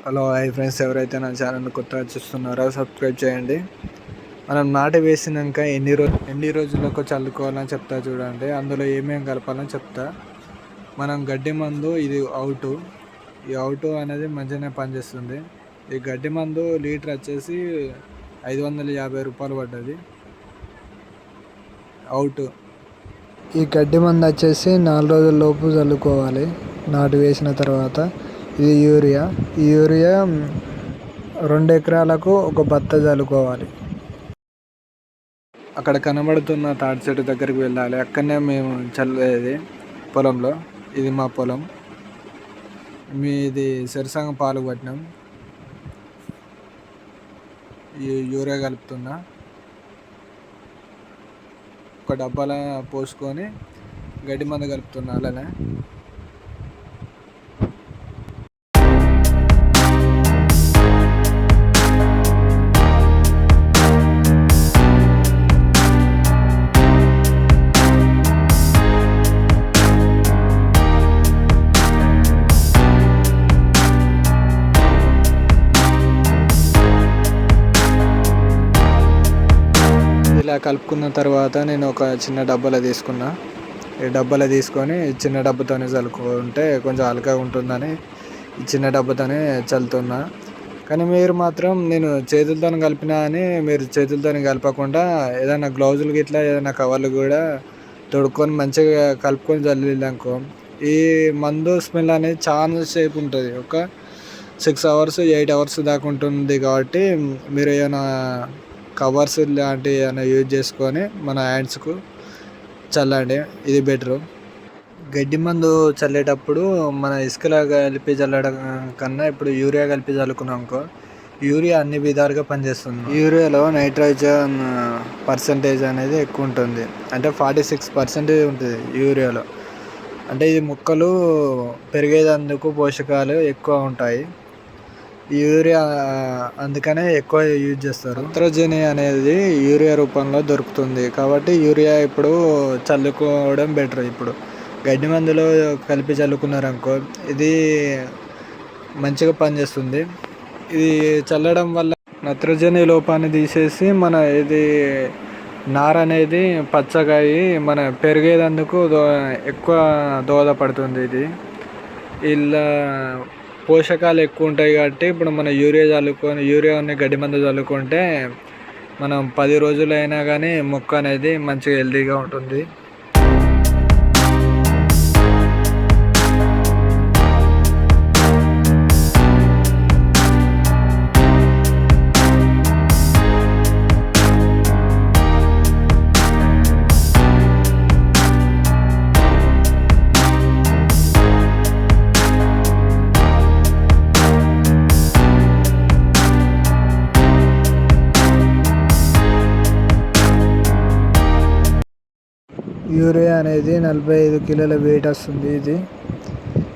Hello hi friends, ఎవరైతే నా channel కొత్తగా చూస్తున్నారో సబ్స్క్రైబ్ చేయండి. మనం నాటి వేసినాక ఎన్ని రోజులకు చల్లుకోవాలని చెప్తా చూడండి. అందులో ఏమేమి కలపాలని చెప్తా. మనం గడ్డి మందు ఇది ఈ అవుట్ అనేది మంచిగానే పనిచేస్తుంది. ఈ గడ్డి మందు లీటర్ వచ్చేసి 550 రూపాయలు పడ్డది. అవుట్ ఈ గడ్డి మందు వచ్చేసి 4 రోజుల లోపు చల్లుకోవాలి నాటు వేసిన తర్వాత. ఇది ఈ యూరియా 2 ఎకరాలకు ఒక బత్త చల్లుకోవాలి. అక్కడ కనబడుతున్న తాటి చెట్టు దగ్గరికి వెళ్ళాలి. అక్కడనే మేము చల్లేది పొలంలో. ఇది మా పొలం. మీది సరిసంగం పాలు పట్టినాం. ఈ యూరియా కలుపుతున్నా. ఒక డబ్బాలో పోసుకొని గడ్డి మందు కలుపుతున్నా. అలానే ఇలా కలుపుకున్న తర్వాత నేను ఒక చిన్న డబ్బాలో తీసుకున్నా. ఈ డబ్బాలో తీసుకొని చిన్న డబ్బాతోనే చల్లుకుంటే కొంచెం అలకగా ఉంటుందని ఈ చిన్న డబ్బాతోనే చల్లుతున్నా. కానీ మీరు మాత్రం నేను చేతులతో కలిపినా అని మీరు చేతులతో కలపకుండా ఏదైనా గ్లౌజులు గిట్లా ఏదైనా కవర్లు కూడా తొడుక్కొని మంచిగా కలుపుకొని చల్లిందనుకో, ఈ మందు స్మెల్ అనేది చాలా సేపు ఉంటుంది. ఒక 6 అవర్స్ 8 అవర్స్ దాకా ఉంటుంది. కాబట్టి మీరు ఏమైనా కవర్స్ లాంటివి ఏమైనా యూజ్ చేసుకొని మన హ్యాండ్స్కు చల్లండి. ఇది బెటరు. గడ్డి మందు చల్లేటప్పుడు మన ఇసుకలా కలిపి చల్లడం కన్నా ఇప్పుడు యూరియా కలిపి చల్లుకున్నాం యూరియా అన్ని విధాలుగా పనిచేస్తుంది. యూరియాలో నైట్రోజన్ పర్సంటేజ్ అనేది ఎక్కువ ఉంటుంది. అంటే 46% ఉంటుంది యూరియాలో. అంటే ఇది మొక్కలు పెరిగేందుకు పోషకాలు ఎక్కువ ఉంటాయి. యూరియా అందుకనే ఎక్కువ యూజ్ చేస్తారు. నత్రజని అనేది యూరియా రూపంలో దొరుకుతుంది. కాబట్టి యూరియా ఇప్పుడు చల్లుకోవడం బెటర్. ఇప్పుడు గడ్డి మందులో కలిపి చల్లుకున్నారనుకో, ఇది మంచిగా పనిచేస్తుంది. ఇది చల్లడం వల్ల నత్రజని లోపాన్ని తీసేసి మన ఇది నార అనేది పచ్చగా అయ్యి మన పెరిగేందుకు ఎక్కువ దోహదపడుతుంది. ఇది ఇలా పోషకాలు ఎక్కువ ఉంటాయి. కాబట్టి ఇప్పుడు మన యూరియా గడ్డి మందు చల్లుకుంటే మనం 10 రోజులైనా కానీ మొక్క అనేది మంచిగా హెల్తీగా ఉంటుంది. యూరియా అనేది 45 కిలోల వెయిట్ వస్తుంది. ఇది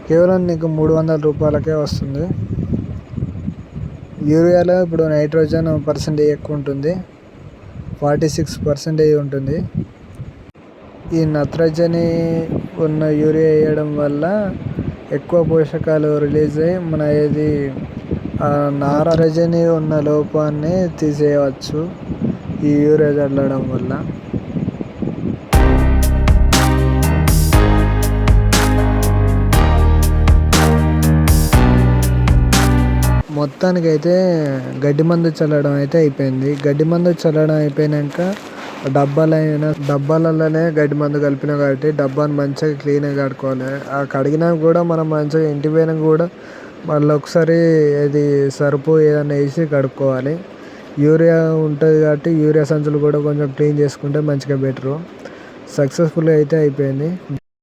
కేవలం నీకు 300 రూపాయలకే వస్తుంది. యూరియాలో ఇప్పుడు నైట్రోజన్ పర్సెంటేజ్ ఎక్కువ ఉంటుంది, 46% ఉంటుంది. ఈ నత్రజని ఉన్న యూరియా వేయడం వల్ల ఎక్కువ పోషకాలు రిలీజ్ అయ్యి మన ఇది నత్రజని ఉన్న లోపాన్ని తీసేయవచ్చు ఈ యూరియా చల్లడం వల్ల. మొత్తానికైతే గడ్డి మందు చల్లడం అయితే అయిపోయింది. గడ్డి మందు చల్లడం అయిపోయాక డబ్బాలలోనే గడ్డి మందు కలిపిన కాబట్టి డబ్బాని మంచిగా క్లీన్గా కడుక్కోవాలి. ఆ కడిగినా కూడా మనం మంచిగా ఇంటి పైన కూడా మళ్ళీ ఒకసారి ఇది సరుపు ఏదైనా వేసి కడుక్కోవాలి. యూరియా ఉంటుంది కాబట్టి యూరియా సంచులు కూడా కొంచెం క్లీన్ చేసుకుంటే మంచిగా బెటరు. సక్సెస్ఫుల్గా అయితే అయిపోయింది.